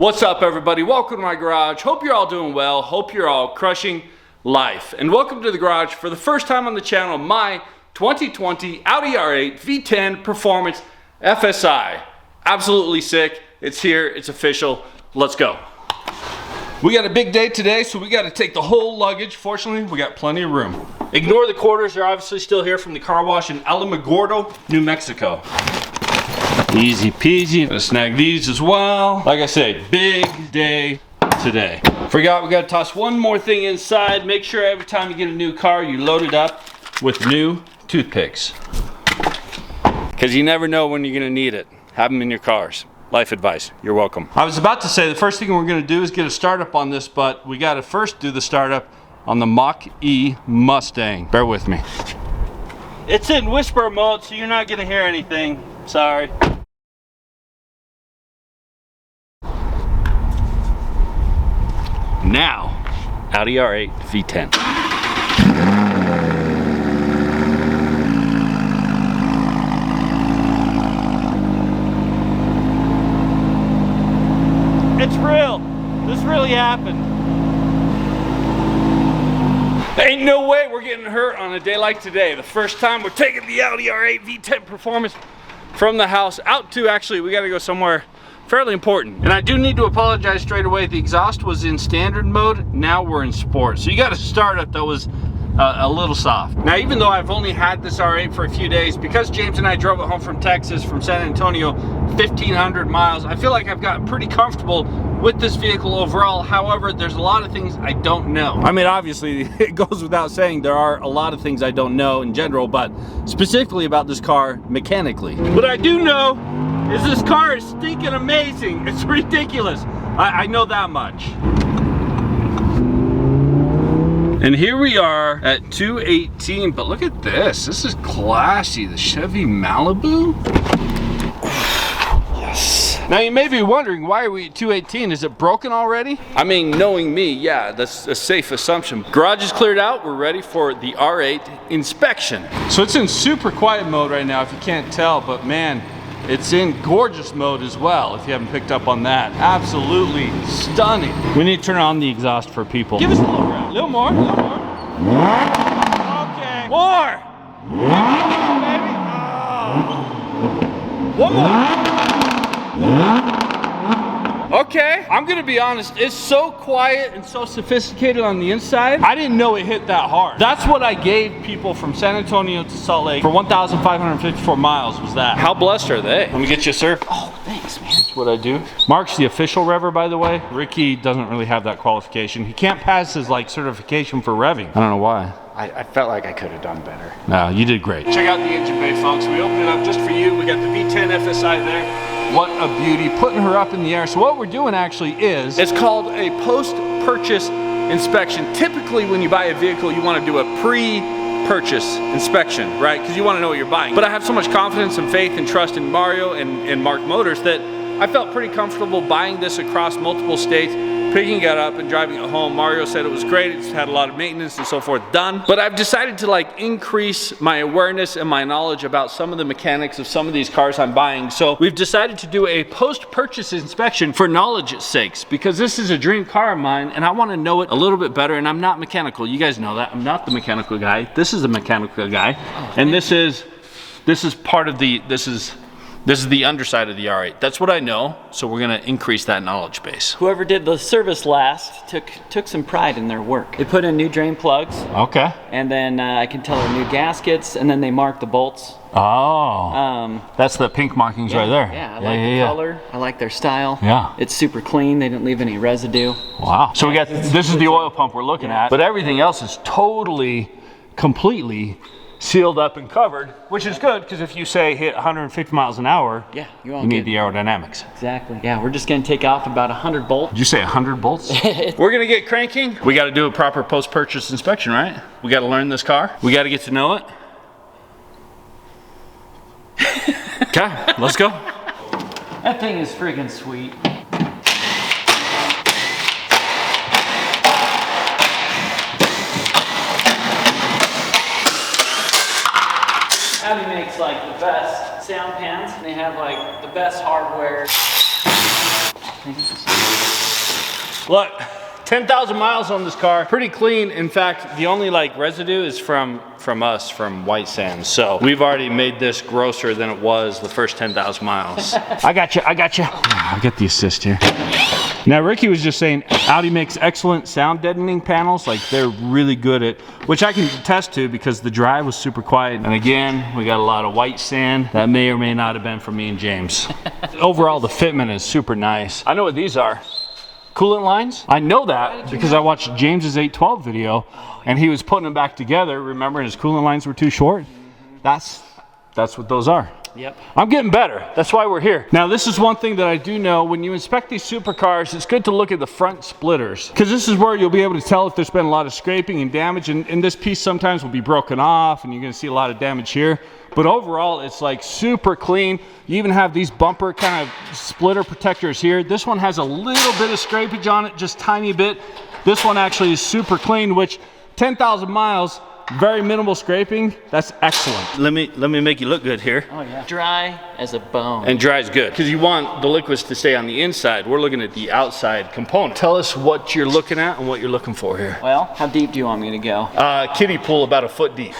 What's up, everybody? Welcome to my garage. Hope you're all doing well. Hope you're all crushing life. And welcome to the garage for the first time on the channel, my 2020 Audi R8 V10 Performance FSI. Absolutely sick. It's here. It's official. Let's go. We got a big day today, so we got to take the whole luggage. Fortunately, we got plenty of room. Ignore the quarters. They're obviously still here from the car wash in Alamogordo, New Mexico. Easy peasy. Gonna snag these as well. Like I said, big day today. Forgot we gotta toss one more thing inside. Make sure every time you get a new car, you load it up with new toothpicks. Because you never know when you're gonna need it. Have them in your cars. Life advice. You're welcome. I was about to say the first thing we're gonna do is get a startup on this, but we gotta first do the startup on the Mach-E Mustang. Bear with me. It's in whisper mode, so you're not gonna hear anything. Sorry. Now, Audi R8 V10. It's real. This really happened. Ain't no way we're getting hurt on a day like today. The first time we're taking the Audi R8 V10 Performance from the house out to, actually, we gotta go somewhere fairly important. And I do need to apologize straight away. The exhaust was in standard mode. Now we're in sport. So you got a startup that was a little soft. Now, even though I've only had this R8 for a few days, because James and I drove it home from Texas, from San Antonio, 1,500 miles, I feel like I've gotten pretty comfortable with this vehicle overall. However, there's a lot of things I don't know. I mean, obviously, it goes without saying there are a lot of things I don't know in general, but specifically about this car mechanically. What I do know is this car is stinking amazing. It's ridiculous. I know that much. And here we are at 218, but look at this. This is classy, the Chevy Malibu. Yes. Now you may be wondering, why are we at 218? Is it broken already? I mean, knowing me, yeah, that's a safe assumption. Garage is cleared out. We're ready for the R8 inspection. So it's in super quiet mode right now, if you can't tell, but man, it's in gorgeous mode as well, if you haven't picked up on that. Absolutely stunning. We need to turn on the exhaust for people. Give us a little round. A little more, a little more. Okay. More! Baby. Oh. One more. Okay, I'm gonna be honest, it's so quiet and so sophisticated on the inside. I didn't know it hit that hard. That's what I gave people from San Antonio to Salt Lake for 1,554 miles was that. How blessed are they? Let me get you, sir. Oh, thanks, man. That's what I do. Mark's the official rever, by the way. Ricky doesn't really have that qualification. He can't pass his certification for revving. I don't know why. I felt like I could have done better. No, you did great. Check out the engine bay, folks. We opened it up just for you. We got the V10 FSI there. What a beauty, putting her up in the air. So what we're doing actually is, it's called a post-purchase inspection. Typically when you buy a vehicle, you want to do a pre-purchase inspection, right? Because you want to know what you're buying. But I have so much confidence and faith and trust in Mario and Mark Motors that I felt pretty comfortable buying this across multiple states, picking it up and driving it home. Mario said it was great. It's had a lot of maintenance and so forth done. But I've decided to increase my awareness and my knowledge about some of the mechanics of some of these cars I'm buying. So we've decided to do a post-purchase inspection for knowledge's sakes, because this is a dream car of mine and I want to know it a little bit better. And I'm not mechanical. You guys know that. I'm not the mechanical guy. This is the mechanical guy. And this is part of the, this is the underside of the R8. That's what I know, so we're gonna increase that knowledge base. Whoever did the service last took some pride in their work. They put in new drain plugs. Okay. And then I can tell they're new gaskets, and then they mark the bolts. Oh. That's the pink markings right there. Yeah, I like the color. I like their style. Yeah. It's super clean. They didn't leave any residue. Wow. So we got, this is the oil pump we're looking at, but everything else is totally, completely sealed up and covered, which is good, because if you say hit 150 miles an hour, yeah, you need the aerodynamics. Exactly. Yeah, we're just gonna take off about 100 bolts. Did you say 100 bolts? We're gonna get cranking. We gotta do a proper post-purchase inspection, right? We gotta learn this car. We gotta get to know it. Okay, let's go. That thing is friggin' sweet. Audi makes the best sound pans. They have the best hardware. Look, 10,000 miles on this car. Pretty clean. In fact, the only like residue is from us, from white sand. So we've already made this grosser than it was the first 10,000 miles. I got you. I'll get the assist here. Now, Ricky was just saying Audi makes excellent sound deadening panels. Like, they're really good at, which I can attest to because the drive was super quiet. And again, we got a lot of white sand. That may or may not have been from me and James. Overall, the fitment is super nice. I know what these are. Coolant lines? I know that because I watched James's 812 video and he was putting them back together. Remember, his coolant lines were too short? That's what those are. Yep. I'm getting better. That's why we're here. Now, this is one thing that I do know. When you inspect these supercars, it's good to look at the front splitters because this is where you'll be able to tell if there's been a lot of scraping and damage. And this piece sometimes will be broken off and you're going to see a lot of damage here. But overall, it's like super clean. You even have these bumper kind of splitter protectors here. This one has a little bit of scrapage on it, just tiny bit. This one actually is super clean, which 10,000 miles, very minimal scraping. That's excellent. Let me make you look good here. Oh yeah. Dry as a bone. And dry is good because you want the liquids to stay on the inside. We're looking at the outside component. Tell us what you're looking at and what you're looking for here. Well, how deep do you want me to go? Kiddie pool about a foot deep.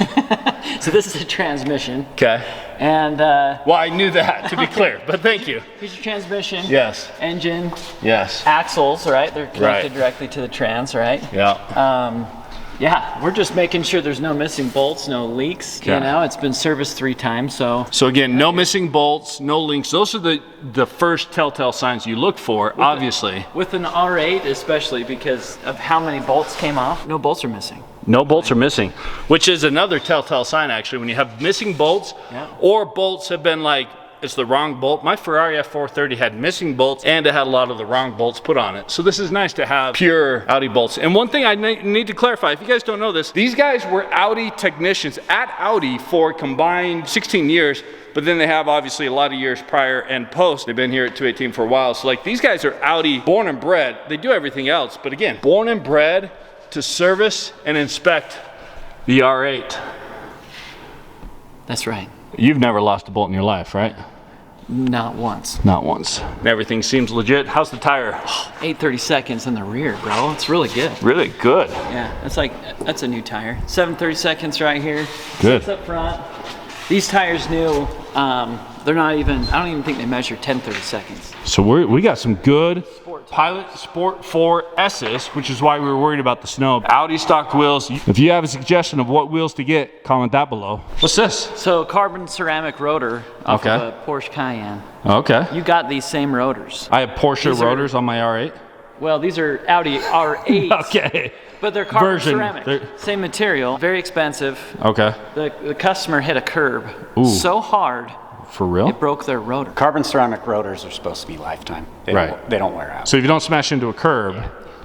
So this is a transmission. Okay. And well, I knew that, to be clear, but thank you. Here's your transmission. Yes. Engine. Yes. Axles, right? They're connected Right. directly to the trans, right? Yeah. Yeah, we're just making sure there's no missing bolts, no leaks. Okay. You know, it's been serviced 3 times, so. So again, no missing bolts, no links. Those are the first telltale signs you look for, obviously. With an R8 especially because of how many bolts came off, no bolts are missing. No bolts are missing, which is another telltale sign actually. When you have missing bolts or bolts have been like, it's the wrong bolt. My Ferrari F430 had missing bolts and it had a lot of the wrong bolts put on it. So this is nice to have pure Audi bolts. And one thing I need to clarify, if you guys don't know this, these guys were Audi technicians at Audi for combined 16 years, but then they have obviously a lot of years prior and post. They've been here at 218 for a while. So like these guys are Audi born and bred. They do everything else, but again, born and bred to service and inspect the R8. That's right. You've never lost a bolt in your life, right? Not once. Not once. Everything seems legit. How's the tire? 830 seconds in the rear, bro. It's really good. Really good. Yeah, that's a new tire. 730 seconds right here. Good. 6 up front. These tires new. They're not even, I don't even think they measure 1030 seconds. So we got some good Pilot Sport 4 S's, which is why we were worried about the snow. Audi stock wheels. If you have a suggestion of what wheels to get, comment that below. What's this? So carbon ceramic rotor off of a Porsche Cayenne. Okay. You got these same rotors. I have Porsche rotors on my R8. Well, these are Audi R8. Okay. But they're carbon ceramic. Same material, very expensive. Okay. The customer hit a curb so hard. For real? It broke their rotor. Carbon ceramic rotors are supposed to be lifetime. They don't wear out. So if you don't smash into a curb,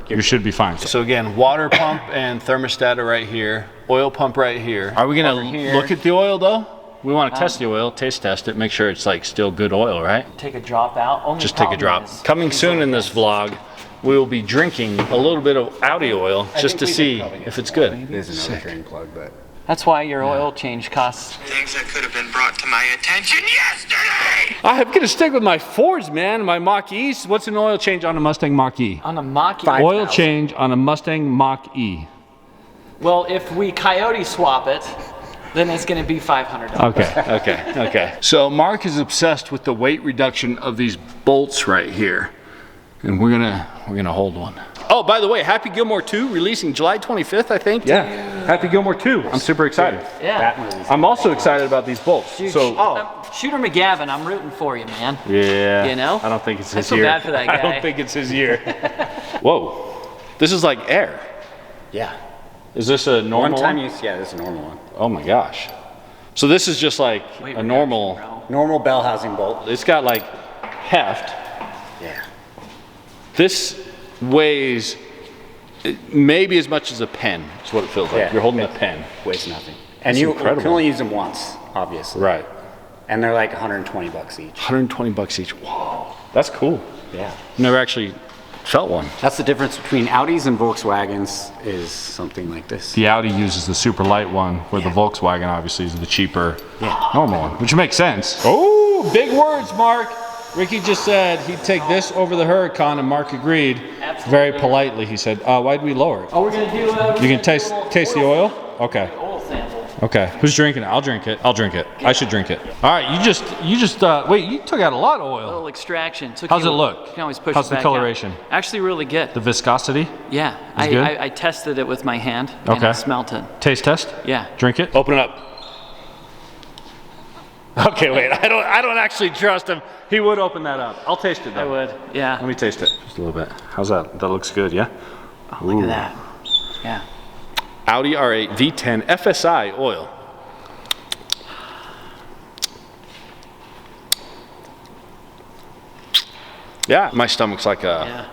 you should be fine. So again, water pump and thermostat are right here. Oil pump right here. Are we gonna look at the oil though? We want to test the oil, taste test it, make sure it's like still good oil, right? Take a drop out. Just take a drop. Coming soon in this vlog, we will be drinking a little bit of Audi oil just to see if it's good. It is another drain plug, but that's why your oil change costs. Things that could have been brought to my attention yesterday. I'm gonna stick with my Fords, man. My Mach-E's. What's an oil change on a Mustang Mach-E? On a Mach-E? Oil change on a Mustang Mach-E. Well, if we coyote swap it, then it's gonna be $500. Okay. So Mark is obsessed with the weight reduction of these bolts right here. And we're gonna hold one. Oh, by the way, Happy Gilmore 2 releasing July 25th, I think. Yeah, Happy Gilmore 2. I'm super excited. Yeah. I'm also excited about these bolts. Dude, so, Shooter McGavin, I'm rooting for you, man. Yeah. You know? I don't think it's his I year. feel bad for that guy. I don't think it's his year. Whoa. This is like air. yeah. Is this a normal One-time one? use, yeah, this is a normal one. Oh my gosh. So this is just like a normal. Normal bell housing bolt. It's got like heft. Yeah. This weighs maybe as much as a pen. Is what it feels like. Yeah. You're holding a pen. Weighs nothing. And That's you incredible. can only use them once, obviously. Right. And they're like 120 bucks each. 120 bucks each. Whoa. That's cool. Yeah. Never actually felt one. That's the difference between Audis and Volkswagens is something like this. The Audi uses the super light one, where the Volkswagen obviously is the cheaper normal one, which makes sense. Oh, big words, Mark. Ricky just said he'd take this over the Huracan, and Mark agreed. Absolutely. Very politely, he said, why'd we lower it? Oh, we're gonna do. You can taste the oil? Okay. Oil sample. Okay. Who's drinking it? I'll drink it. I'll drink it. I should drink it. All right. You just wait. You took out a lot of A oil. little extraction. How's it look? You can always push How's it the back coloration? out. Actually, really good. The viscosity? Yeah. good? I tested it with my hand. And Okay. I smelt it. Taste test? Yeah. Drink it. Open it up. Okay, wait. I don't actually trust him. He would open that up. I'll taste it though. I would. Yeah. Let me taste it. Just a little bit. How's that? That looks good, yeah? Oh, look at that. Yeah. Audi R8 V10 FSI oil. Yeah, my stomach's like a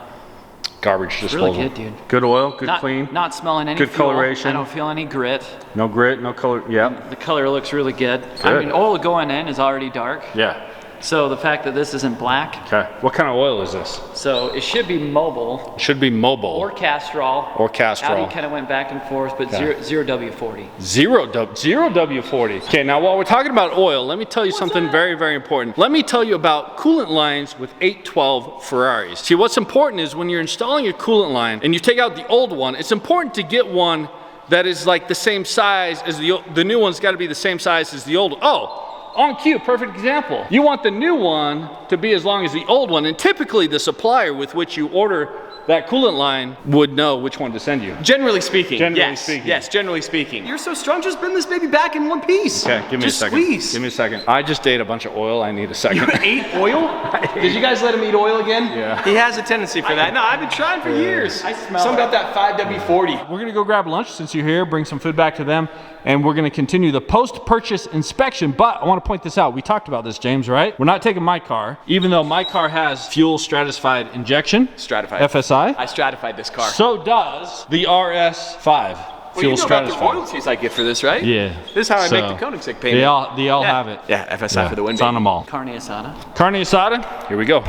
garbage disposal. Really good, dude. Good oil, good clean. Not smelling any Good fuel. coloration. I don't feel any grit. No grit, no color. Yep. The color looks really good. I mean, oil going in is already dark. Yeah. So the fact that this isn't black, Okay. What kind of oil is this? so it should be mobile Should be mobile. or Castrol. Or Castrol. Audi kind of went back and forth, but zero W40. Zero W40. Okay, now while we're talking about oil, let me tell you something very, very important. Let me tell you about coolant lines with 812 Ferraris. See, what's important is when you're installing a coolant line and you take out the old one, it's important to get one that is like the same size as the new one's got to be the same size as the old one. Oh, on cue, perfect example. You want the new one to be as long as the old one, and typically the supplier with which you order that coolant line would know which one to send you. Generally speaking. Generally yes. speaking. Yes, generally speaking. You're so strong, just bend this baby back in one piece. Okay, give me just a second. Squeeze. Give me a second. I just ate a bunch of oil. I need a second. You ate oil? Did you guys let him eat oil again? Yeah. He has a tendency for that. No, I've been trying for years. I smell Something it. about that 5W40. We're gonna go grab lunch since you're here, bring some food back to them, and we're gonna continue the post-purchase inspection. But I wanna point this out. We talked about this, James, right? We're not taking my car, even though my car has fuel stratified injection. Stratified. FSI. I stratified this car. So does the RS5. Well, Fuel you know about the stratified. royalties I get for this, right? Yeah. This is how I So, make the Koenigsegg payment. They all have it. Yeah, FSI for the win. It's on them all. Carne asada. Carne asada. Here we go.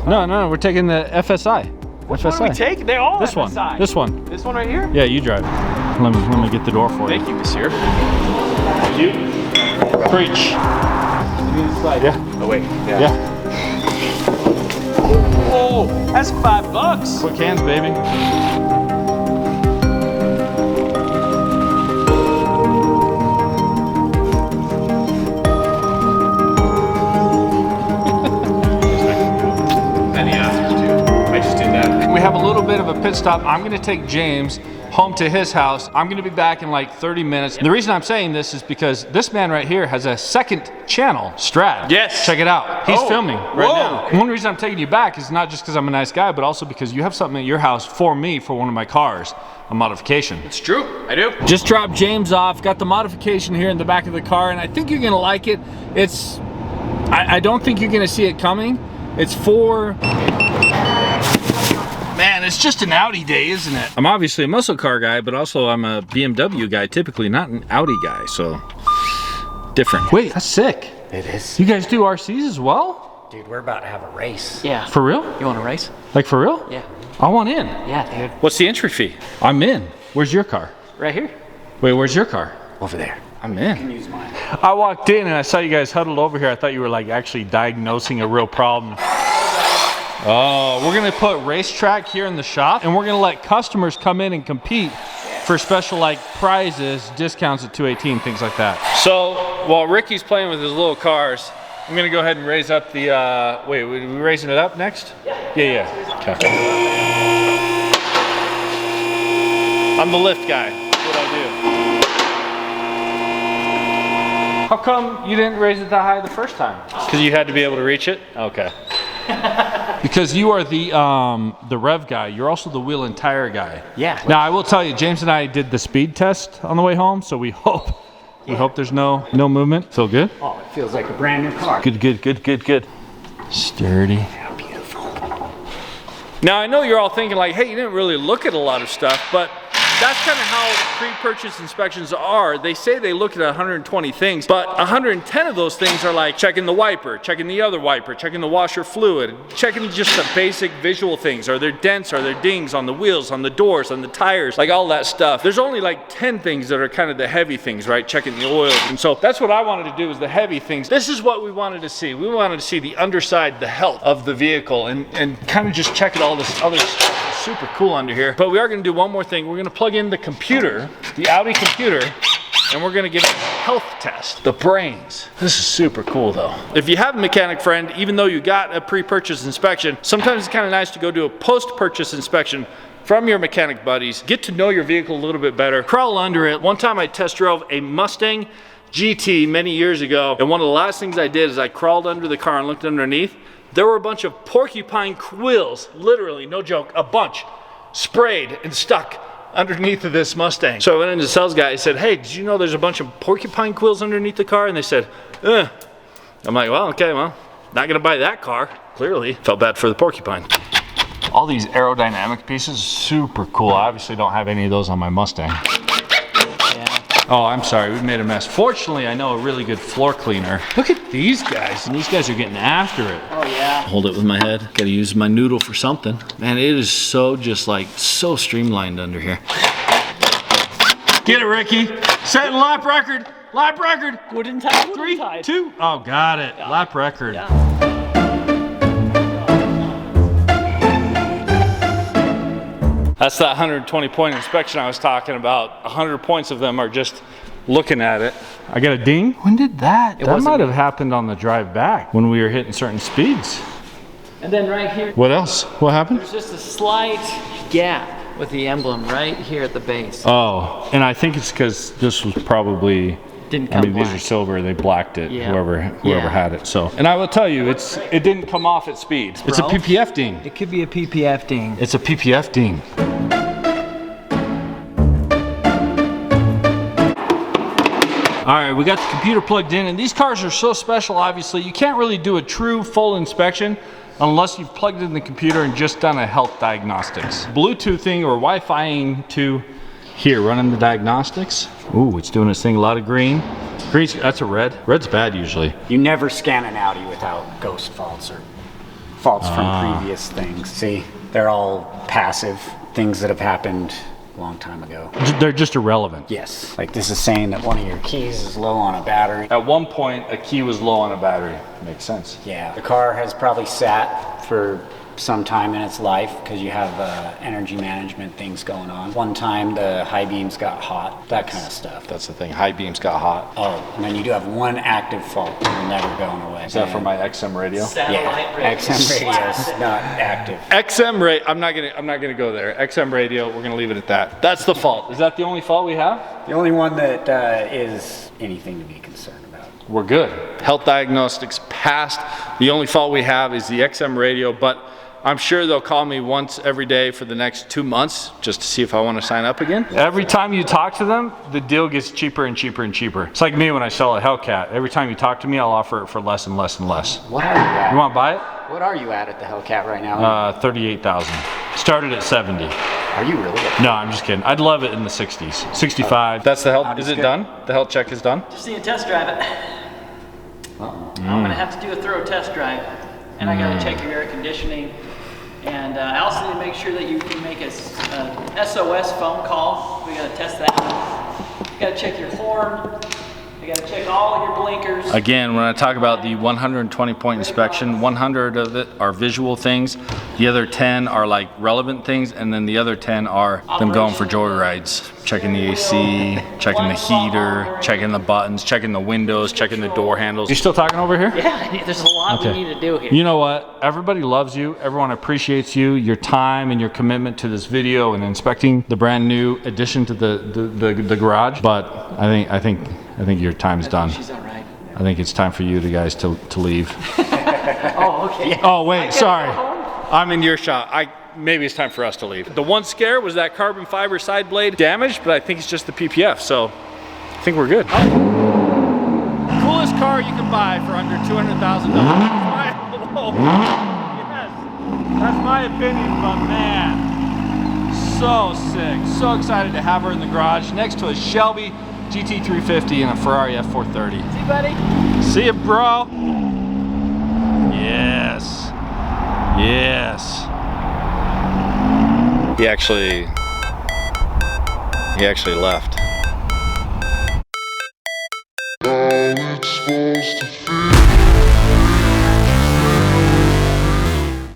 No, we're taking the FSI. Which one do we take? They're all This one. FSI. This one. This one right here? Yeah, you drive. Let me get the door for you. Thank you, monsieur. Thank you. Preach. Yeah. Oh, wait. Yeah. Oh, that's $5. Quick hands, baby. And the after, too. I just did that. We have a little bit of a pit stop. I'm gonna take James home to his house. I'm gonna be back in like 30 minutes. And the reason I'm saying this is because this man right here has a second channel, Strad. Yes. Check it out. He's Oh. filming right Whoa. now. And one reason I'm taking you back is not just because I'm a nice guy, but also because you have something at your house for me for one of my cars, a modification. It's true. I do. Just dropped James off, got the modification here in the back of the car, and I think you're gonna like it. It's, I don't think you're gonna see it coming. It's for, man, it's just an Audi day, isn't it? I'm obviously a muscle car guy, but also I'm a BMW guy, typically, not an Audi guy, so different. Wait, that's sick. It is. You guys do RCs as well? Dude, we're about to have a race. Yeah. For real? You want to race? Like for real? Yeah. I want in. Yeah, dude. What's the entry fee? I'm in. Where's your car? Right here. Wait, where's your car? Over there. I'm in. Use mine. I walked in and I saw you guys huddled over here. I thought you were like actually diagnosing a real problem. Oh, we're gonna put racetrack here in the shop, and we're gonna let customers come in and compete for special like prizes, discounts at 218, things like that. So while Ricky's playing with his little cars, I'm gonna go ahead and raise up the, wait, we raising it up next? Yeah. Okay. I'm the lift guy. That's what I do. How come you didn't raise it that high the first time? Because you had to be able to reach it? Okay. Because you are the rev guy. You're also the wheel and tire guy. Yeah. Now I will tell you, James and I did the speed test on the way home, so we hope there's no movement. Feel good? Oh, it feels like a brand new car. Good. Sturdy. How beautiful. Now I know you're all thinking like, hey, you didn't really look at a lot of stuff, but That's kind of how pre-purchase inspections are. They say they look at 120 things, but 110 of those things are like checking the wiper, checking the other wiper, checking the washer fluid, checking just the basic visual things. Are there dents? Are there dings on the wheels, on the doors, on the tires, like all that stuff. There's only like 10 things that are kind of the heavy things, right? Checking the oil. And so that's what I wanted to do, is the heavy things. This is what we wanted to see. We wanted to see the underside, the health of the vehicle, and kind of just check it all this other stuff. Super cool under here. But we are going to do one more thing. We're going to plug in the computer, the Audi computer, and we're going to give it a health test, the brains. This is super cool though. If you have a mechanic friend, even though you got a pre-purchase inspection, sometimes it's kind of nice to go do a post-purchase inspection from your mechanic buddies, get to know your vehicle a little bit better, crawl under it. One time I test drove a Mustang GT many years ago, and one of the last things I did is I crawled under the car and looked underneath. There were a bunch of porcupine quills, literally, no joke, a bunch, sprayed and stuck underneath of this Mustang. So I went into the sales guy, I said, hey, did you know there's a bunch of porcupine quills underneath the car? And they said, I'm like, well, okay, well, not gonna buy that car, clearly. Felt bad for the porcupine. All these aerodynamic pieces, super cool. I obviously don't have any of those on my Mustang. Oh, I'm sorry, we made a mess. Fortunately, I know a really good floor cleaner. Look at these guys, and these guys are getting after it. Oh yeah. Hold it with my head. Gotta use my noodle for something. Man, it is so just like, so streamlined under here. Get it, Ricky. Setting lap record. Lap record. Wooden tide. 3, 2. Oh, got it. Yeah. Lap record. Yeah. That's that 120 point inspection I was talking about. 100 points of them are just looking at it. I got a ding. When did that? That might have happened on the drive back when we were hitting certain speeds. And then right here. What else? What happened? There's just a slight gap with the emblem right here at the base. Oh, and I think it's because this was probably, Didn't come these black. are silver, they blacked it, Yeah. whoever Yeah. had it. So, and I will tell you, it didn't come off at speed. It's a Bro. PPF ding. It could be a PPF ding. It's a PPF ding. All right, we got the computer plugged in, and these cars are so special, obviously. You can't really do a true full inspection unless you've plugged in the computer and just done a health diagnostics. Bluetoothing or Wi-Fiing to here, running the diagnostics. Ooh, it's doing its thing, a lot of green. Green's, that's a red. Red's bad usually. You never scan an Audi without ghost faults or faults from previous things. See, they're all passive things that have happened a long time ago. They're just irrelevant. Yes, like this is saying that one of your keys is low on a battery. At one point, a key was low on a battery. Makes sense. Yeah, the car has probably sat for some time in its life because you have energy management things going on. One time the high beams got hot, that kind of stuff. That's the thing, high beams got hot. Oh, and then you do have one active fault that's never going away. Is that for my XM radio? Yeah, XM radio is not active. XM radio, I'm not gonna go there. XM radio, we're gonna leave it at that. That's the fault. Is that the only fault we have? The only one that is anything to be concerned about. We're good. Health diagnostics passed. The only fault we have is the XM radio, but I'm sure they'll call me once every day for the next 2 months just to see if I want to sign up again. Every time you talk to them, the deal gets cheaper and cheaper and cheaper. It's like me when I sell a Hellcat. Every time you talk to me, I'll offer it for less and less and less. What are you at? You want to buy it? What are you at the Hellcat right now? 38,000. Started at 70. Are you really? No, I'm just kidding. I'd love it in the 60s. 65. That's the health. Is it done? The health check is done? Just need to test drive it. I'm gonna have to do a thorough test drive, and I gotta check your air conditioning. And I also need to make sure that you can make a SOS phone call. We gotta test that. You gotta check your horn. You gotta check all of your blinkers. Again, when I talk about the 120 point inspection, 100 of it are visual things. The other 10 are like relevant things, and then the other 10 are them going for joyrides. Checking the AC, checking the heater, checking the buttons, checking the windows, checking the door handles. You still talking over here? Yeah, there's a lot we need to do here. You know what? Everybody loves you. Everyone appreciates you, your time and your commitment to this video and inspecting the brand new addition to the garage. But I think your time's done. She's all right. I think it's time for you guys to leave. Oh, okay. Oh wait, sorry. I'm in your shot. Maybe it's time for us to leave. The one scare was that carbon fiber side blade damaged, but I think it's just the PPF, so I think we're good. Coolest car you can buy for under $200,000. Yes, that's my opinion, but man, so sick. So excited to have her in the garage next to a Shelby GT350 and a Ferrari F430. See you, buddy. See ya, bro. Yes. Yes. He actually left. All it's supposed to feel.